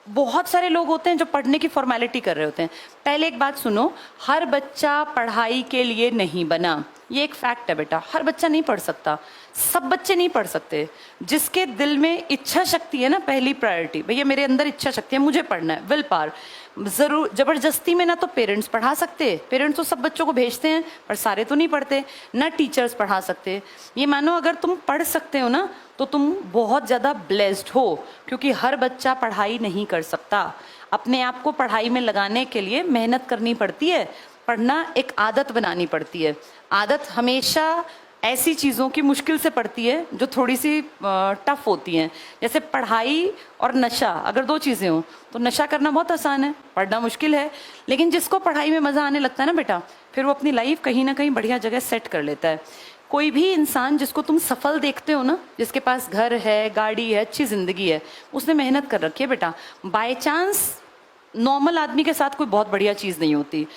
बहुत सारे लोग होते हैं जो पढ़ने की फॉर्मेलिटी कर रहे होते हैं। पहले एक बात सुनो, हर बच्चा पढ़ाई के लिए नहीं बना, ये एक फैक्ट है बेटा। हर बच्चा नहीं पढ़ सकता, सब बच्चे नहीं पढ़ सकते। जिसके दिल में इच्छा शक्ति है ना, पहली प्रायोरिटी, भैया मेरे अंदर इच्छा शक्ति है, मुझे पढ़ना है, विल पावर। जरूर जबरदस्ती में ना तो पेरेंट्स पढ़ा सकते, पेरेंट्स तो सब बच्चों को भेजते हैं पर सारे तो नहीं पढ़ते, ना टीचर्स पढ़ा सकते। ये मानो अगर तुम पढ़ सकते हो ना तो तुम बहुत ज़्यादा ब्लेस्ड हो, क्योंकि हर बच्चा पढ़ाई नहीं कर सकता। अपने आप को पढ़ाई में लगाने के लिए मेहनत करनी पड़ती है, पढ़ना एक आदत बनानी पड़ती है। आदत हमेशा ऐसी चीज़ों की मुश्किल से पड़ती है जो थोड़ी सी टफ होती हैं। जैसे पढ़ाई और नशा, अगर दो चीज़ें हों तो नशा करना बहुत आसान है, पढ़ना मुश्किल है। लेकिन जिसको पढ़ाई में मज़ा आने लगता है ना बेटा, फिर वो अपनी लाइफ कहीं ना कहीं बढ़िया जगह सेट कर लेता है। कोई भी इंसान जिसको तुम सफल देखते हो ना, जिसके पास घर है, गाड़ी है, अच्छी ज़िंदगी है, उसने मेहनत कर रखी है बेटा। बाय चांस नॉर्मल आदमी के साथ कोई बहुत बढ़िया चीज़ नहीं होती।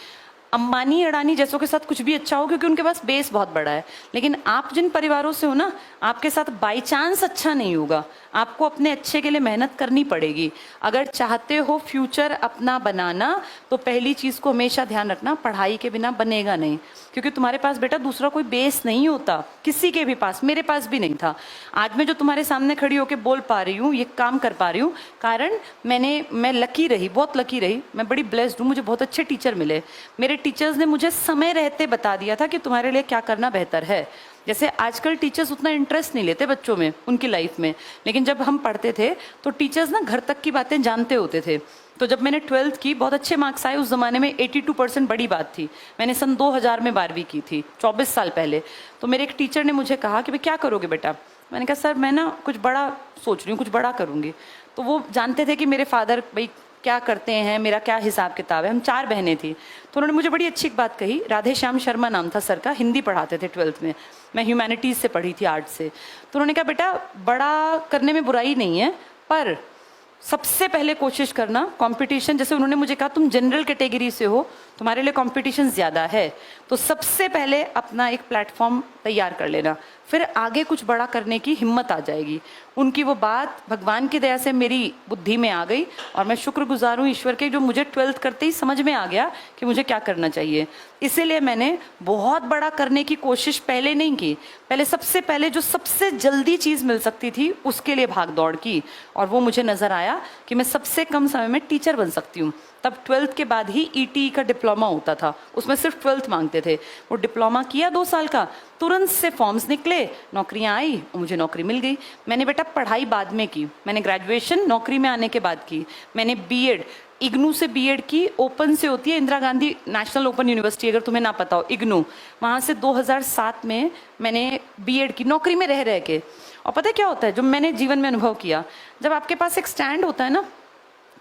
अंबानी अडानी जैसों के साथ कुछ भी अच्छा हो क्योंकि उनके पास बेस बहुत बड़ा है। लेकिन आप जिन परिवारों से हो ना, आपके साथ बाई चांस अच्छा नहीं होगा। आपको अपने अच्छे के लिए मेहनत करनी पड़ेगी। अगर चाहते हो फ्यूचर अपना बनाना तो पहली चीज़ को हमेशा ध्यान रखना, पढ़ाई के बिना बनेगा नहीं। क्योंकि तुम्हारे पास बेटा दूसरा कोई बेस नहीं होता, किसी के भी पास, मेरे पास भी नहीं था। आज मैं जो तुम्हारे सामने खड़ी होकर बोल पा रही हूँ, ये काम कर पा रही हूँ, कारण मैं लकी रही, बहुत लकी रही। मैं बड़ी ब्लेस्ड हूँ, मुझे बहुत अच्छे टीचर मिले। मेरे टीचर्स ने मुझे समय रहते बता दिया था कि तुम्हारे लिए क्या करना बेहतर है। जैसे आजकल टीचर्स उतना इंटरेस्ट नहीं लेते बच्चों में, उनकी लाइफ में, लेकिन जब हम पढ़ते थे तो टीचर्स ना घर तक की बातें जानते होते थे। तो जब मैंने 12th की, बहुत अच्छे मार्क्स आए। उस ज़माने में 82% बड़ी बात थी। मैंने सन 2000 में 12वीं की थी, 24 साल पहले। तो मेरे एक टीचर ने मुझे कहा कि भाई क्या करोगे बेटा। मैंने कहा सर मैं ना कुछ बड़ा सोच रही हूँ, कुछ बड़ा करूँगी। तो वो जानते थे कि मेरे फादर भाई क्या करते हैं, मेरा क्या हिसाब किताब है। हम 4 बहनें थी। तो उन्होंने मुझे बड़ी अच्छी एक बात कही। राधे श्याम शर्मा नाम था सर का, हिंदी पढ़ाते थे 12th में। मैं ह्यूमैनिटीज़ से पढ़ी थी, आर्ट से। तो उन्होंने कहा बेटा बड़ा करने में बुराई नहीं है, पर सबसे पहले कोशिश करना कंपटीशन, जैसे उन्होंने मुझे कहा तुम जनरल कैटेगरी से हो, तुम्हारे लिए कंपटीशन ज़्यादा है, तो सबसे पहले अपना एक प्लेटफॉर्म तैयार कर लेना, फिर आगे कुछ बड़ा करने की हिम्मत आ जाएगी। उनकी वो बात भगवान की दया से मेरी बुद्धि में आ गई और मैं शुक्रगुजार हूँ ईश्वर के, जो मुझे 12th करते ही समझ में आ गया कि मुझे क्या करना चाहिए। इसीलिए मैंने बहुत बड़ा करने की कोशिश पहले नहीं की, पहले सबसे पहले जो सबसे जल्दी चीज़ मिल सकती थी उसके लिए भाग दौड़ की, और वो मुझे नज़र आया कि मैं सबसे कम समय में टीचर बन सकती हूँ। तब 12th के बाद ही ईटी का डिप्लोमा होता था, उसमें सिर्फ 12th मांगते थे। वो डिप्लोमा किया 2 साल का, तुरंत से फॉर्म्स निकले, नौकरियां आई और मुझे नौकरी मिल गई। मैंने बेटा पढ़ाई बाद में की, मैंने ग्रेजुएशन नौकरी में आने के बाद की। मैंने बीएड, इग्नू से बीएड की, ओपन से होती है Indira Gandhi national open university, अगर तुम्हें ना पता हो, इग्नू, वहाँ से 2007 में मैंने बीएड की, नौकरी में रह रह के। और पता है क्या होता है, जो मैंने जीवन में अनुभव किया, जब आपके पास एक स्टैंड होता है ना,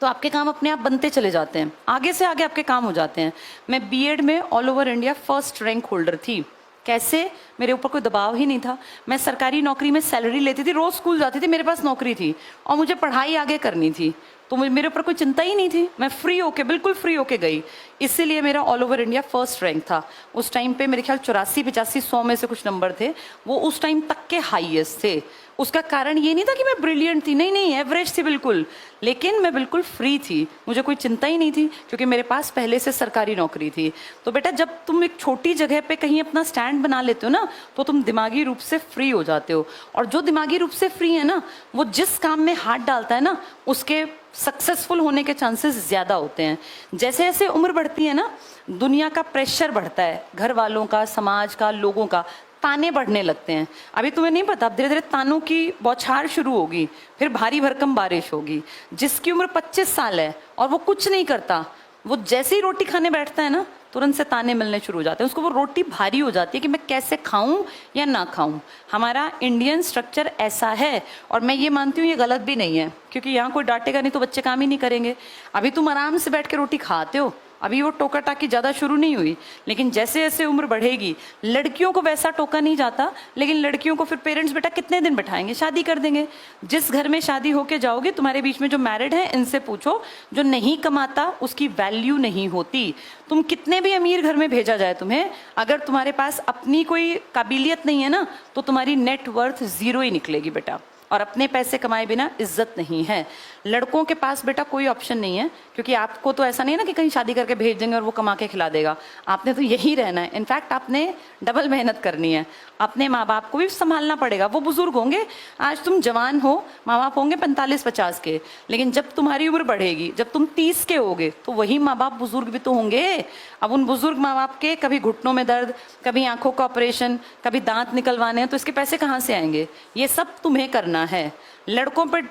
तो आपके काम अपने आप बनते चले जाते हैं, आगे से आगे आपके काम हो जाते हैं। मैं बीएड में all over India first rank holder थी। कैसे? मेरे ऊपर कोई दबाव ही नहीं था। मैं सरकारी नौकरी में सैलरी लेती थी, रोज स्कूल जाती थी, मेरे पास नौकरी थी और मुझे पढ़ाई आगे करनी थी, तो मेरे ऊपर कोई चिंता ही नहीं थी। मैं फ्री होके, बिल्कुल फ्री होके गई, इसीलिए मेरा all over India first rank था। उस टाइम पे मेरे ख्याल 84, 85, 100 में से कुछ नंबर थे, वो उस टाइम तक के हाईएस्ट थे। उसका कारण ये नहीं था कि मैं ब्रिलियंट थी, नहीं नहीं, एवरेज थी बिल्कुल, लेकिन मैं बिल्कुल फ्री थी, मुझे कोई चिंता ही नहीं थी, क्योंकि मेरे पास पहले से सरकारी नौकरी थी। तो बेटा जब तुम एक छोटी जगह पे कहीं अपना स्टैंड बना लेते हो ना, तो तुम दिमागी रूप से फ्री हो जाते हो। और जो दिमागी रूप से फ्री है ना, वो जिस काम में हाथ डालता है ना, उसके सक्सेसफुल होने के चांसेस ज़्यादा होते हैं। जैसे जैसे उम्र बढ़ती है ना, दुनिया का प्रेशर बढ़ता है, घर वालों का, समाज का, लोगों का, ताने बढ़ने लगते हैं। अभी तुम्हें नहीं पता, अब धीरे धीरे तानों की बौछार शुरू होगी, फिर भारी भरकम बारिश होगी। जिसकी उम्र 25 साल है और वो कुछ नहीं करता, वो जैसे ही रोटी खाने बैठता है ना, तुरंत से ताने मिलने शुरू हो जाते हैं। उसको वो रोटी भारी हो जाती है कि मैं कैसे खाऊं या ना खाऊं। हमारा इंडियन स्ट्रक्चर ऐसा है, और मैं ये मानती हूँ ये गलत भी नहीं है, क्योंकि यहाँ कोई डांटेगा नहीं तो बच्चे काम ही नहीं करेंगे। अभी तुम आराम से बैठ के रोटी खाते हो, अभी वो टोका टाकी ज़्यादा शुरू नहीं हुई, लेकिन जैसे जैसे उम्र बढ़ेगी, लड़कियों को वैसा टोका नहीं जाता, लेकिन लड़कियों को फिर पेरेंट्स बेटा कितने दिन बैठाएंगे, शादी कर देंगे। जिस घर में शादी होके जाओगे, तुम्हारे बीच में जो मैरिड है, इनसे पूछो, जो नहीं कमाता उसकी वैल्यू नहीं होती। तुम कितने भी अमीर घर में भेजा जाए तुम्हें, अगर तुम्हारे पास अपनी कोई काबिलियत नहीं है ना, तो तुम्हारी नेटवर्थ 0 ही निकलेगी बेटा। और अपने पैसे कमाए बिना इज्जत नहीं है। लड़कों के पास बेटा कोई ऑप्शन नहीं है, क्योंकि आपको तो ऐसा नहीं है ना कि कहीं शादी करके भेज देंगे और वो कमा के खिला देगा। आपने तो यही रहना है। इनफैक्ट आपने डबल मेहनत करनी है, अपने माँ बाप को भी संभालना पड़ेगा। वो बुजुर्ग होंगे, आज तुम जवान हो, माँ बाप होंगे 45-50 के, लेकिन जब तुम्हारी उम्र बढ़ेगी, जब तुम 30 के होगे, तो वही माँ बाप बुजुर्ग भी तो होंगे। अब उन बुजुर्ग माँ बाप के कभी घुटनों में दर्द, कभी आंखों का ऑपरेशन, कभी दांत निकलवाने हैं, तो इसके पैसे कहाँ से आएंगे? ये सब तुम्हें करना है। लड़कों पर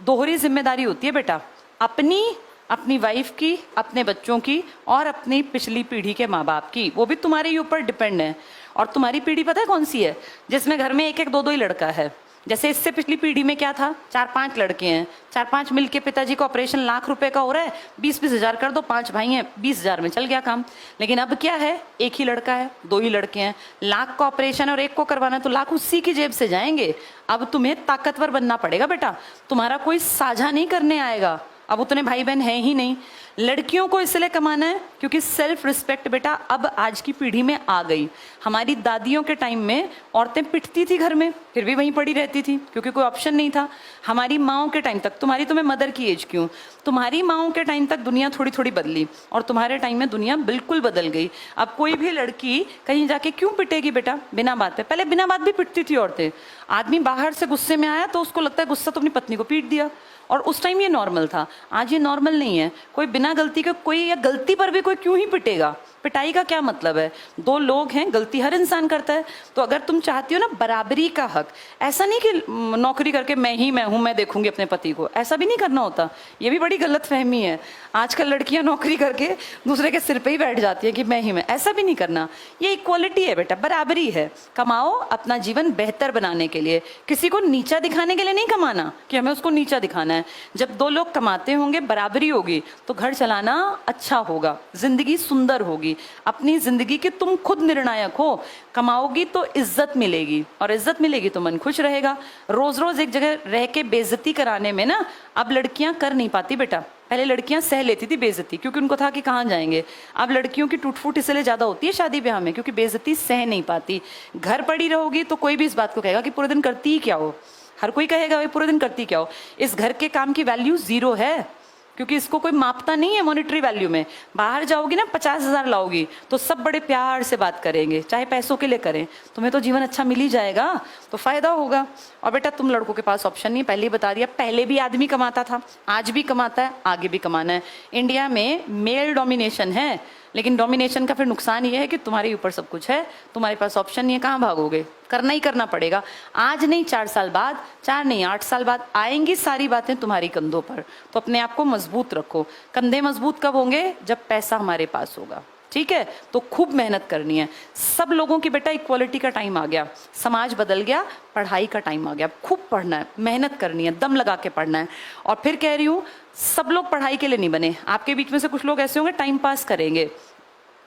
दोहरी जिम्मेदारी होती है बेटा, अपनी वाइफ की, अपने बच्चों की, और अपनी पिछली पीढ़ी के माँ बाप की। वो भी तुम्हारे ही ऊपर डिपेंड है। और तुम्हारी पीढ़ी पता है कौन सी है? जिसमें घर में 1-1, 2-2 ही लड़का है। जैसे इससे पिछली पीढ़ी में क्या था, 4-5 लड़के हैं, 4-5 मिलके पिताजी का ऑपरेशन लाख रुपए का हो रहा है, 20-20 हजार कर दो, 5 भाई हैं, 20 हजार में चल गया काम। लेकिन अब क्या है, 1 ही लड़का है, 2 ही लड़के हैं, लाख का ऑपरेशन और 1 को करवाना, तो लाख उसी की जेब से जाएंगे। अब तुम्हें ताकतवर बनना पड़ेगा बेटा, तुम्हारा कोई साझा नहीं करने आएगा। अब उतने भाई बहन हैं ही नहीं। लड़कियों को इसलिए कमाना है क्योंकि सेल्फ रिस्पेक्ट बेटा अब आज की पीढ़ी में आ गई। हमारी दादियों के टाइम में औरतें पिटती थी घर में, फिर भी वहीं पड़ी रहती थी क्योंकि कोई ऑप्शन नहीं था। हमारी माओं के टाइम तक, तुम्हारी तो मैं मदर की एज क्यों, तुम्हारी माओं के टाइम तक दुनिया थोड़ी थोड़ी बदली, और तुम्हारे टाइम में दुनिया बिल्कुल बदल गई। अब कोई भी लड़की कहीं जाके क्यों पिटेगी बेटा बिना बात पे? पहले बिना बात भी पिटती थी औरतें। आदमी बाहर से गुस्से में आया तो उसको लगता है गुस्सा तो अपनी पत्नी को पीट दिया, और उस टाइम ये नॉर्मल था। आज ये नॉर्मल नहीं है। कोई बिना गलती के, कोई या गलती पर भी कोई क्यों ही पिटेगा? पिटाई का क्या मतलब है? 2 लोग हैं, गलती हर इंसान करता है। तो अगर तुम चाहती हो ना बराबरी का हक, ऐसा नहीं कि नौकरी करके मैं हूं, मैं देखूंगी अपने पति को, ऐसा भी नहीं करना होता। ये भी बड़ी गलत फहमी है। आजकल लड़कियां नौकरी करके दूसरे के सिर पे ही बैठ जाती है कि मैं ही मैं, ऐसा भी नहीं करना। ये इक्वालिटी है बेटा, बराबरी है। कमाओ अपना जीवन बेहतर बनाने के लिए, किसी को नीचा दिखाने के लिए नहीं कमाना कि हमें उसको नीचा दिखाना है। जब 2 लोग कमाते होंगे, बराबरी होगी, तो घर चलाना अच्छा होगा, जिंदगी सुंदर होगी। अपनी जिंदगी के तुम खुद निर्णायक हो। कमाओगी तो इज्जत मिलेगी, और इज्जत मिलेगी तो मन खुश रहेगा। रोज रोज एक जगह रह के बेइज्जती कराने में ना अब लड़कियां कर नहीं पाती बेटा। पहले लड़कियां सह लेती थी बेइज्जती, क्योंकि उनको था कि कहाँ जाएंगे। अब लड़कियों की टूट-फूट इसलिए ज्यादा होती है शादी ब्याह में, क्योंकि बेइज्जती सह नहीं पाती। घर पड़ी रहोगी तो कोई भी इस बात को कहेगा कि पूरे दिन करती ही क्या हो। हर कोई कहेगा भाई पूरे दिन करती क्या हो। इस घर के काम की वैल्यू 0 है, क्योंकि इसको कोई मापता नहीं है मॉनेटरी वैल्यू में। बाहर जाओगी ना 50 हजार लाओगी तो सब बड़े प्यार से बात करेंगे, चाहे पैसों के लिए करें। तुम्हें तो जीवन अच्छा मिल ही जाएगा, तो फायदा होगा। और बेटा तुम लड़कों के पास ऑप्शन नहीं, पहले ही बता दिया। पहले भी आदमी कमाता था, आज भी कमाता है, आगे भी कमाना है। इंडिया में मेल डोमिनेशन है, लेकिन डोमिनेशन का फिर नुकसान ये है कि तुम्हारे ऊपर सब कुछ है, तुम्हारे पास ऑप्शन नहीं है, कहाँ भागोगे? करना ही करना पड़ेगा। आज नहीं 4 साल बाद, 4 नहीं 8 साल बाद आएंगी सारी बातें तुम्हारी कंधों पर। तो अपने आप को मजबूत रखो। कंधे मजबूत कब होंगे? जब पैसा हमारे पास होगा, ठीक है? तो खूब मेहनत करनी है। सब लोगों की बेटा इक्वालिटी का टाइम आ गया, समाज बदल गया, पढ़ाई का टाइम आ गया। खूब पढ़ना है, मेहनत करनी है, दम लगा के पढ़ना है। और फिर कह रही हूँ, सब लोग पढ़ाई के लिए नहीं बने। आपके बीच में से कुछ लोग ऐसे होंगे टाइम पास करेंगे।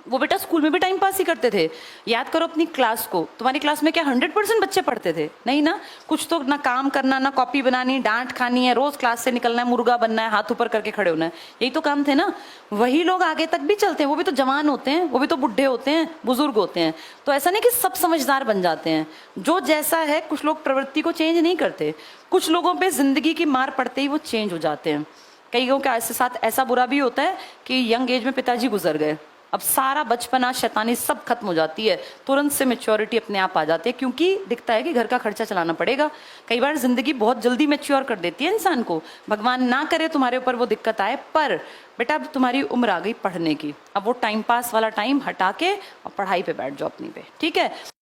वो बेटा स्कूल में भी टाइम पास ही करते थे। याद करो अपनी क्लास को, तुम्हारी क्लास में क्या 100% बच्चे पढ़ते थे? नहीं ना। कुछ तो ना काम करना, ना कॉपी बनानी, डांट खानी है, रोज क्लास से निकलना है, मुर्गा बनना है, हाथ ऊपर करके खड़े होना है, यही तो काम थे ना। वही लोग आगे तक भी चलते हैं, वो भी तो जवान होते हैं, वो भी तो बुढ़े होते हैं, बुजुर्ग होते हैं। तो ऐसा नहीं कि सब समझदार बन जाते हैं। जो जैसा है, कुछ लोग प्रवृत्ति को चेंज नहीं करते, कुछ लोगों पे जिंदगी की मार पड़ते ही वो चेंज हो जाते हैं। कई लोगों के साथ ऐसा बुरा भी होता है कि यंग एज में पिताजी गुजर गए, अब सारा बचपना शैतानी सब खत्म हो जाती है, तुरंत से मैच्योरिटी अपने आप आ जाती है, क्योंकि दिखता है कि घर का खर्चा चलाना पड़ेगा। कई बार जिंदगी बहुत जल्दी मैच्योर कर देती है इंसान को। भगवान ना करे तुम्हारे ऊपर वो दिक्कत आए, पर बेटा अब तुम्हारी उम्र आ गई पढ़ने की। अब वो टाइम पास वाला टाइम हटा के और पढ़ाई पे बैठ जाओ अपनी पे, ठीक है?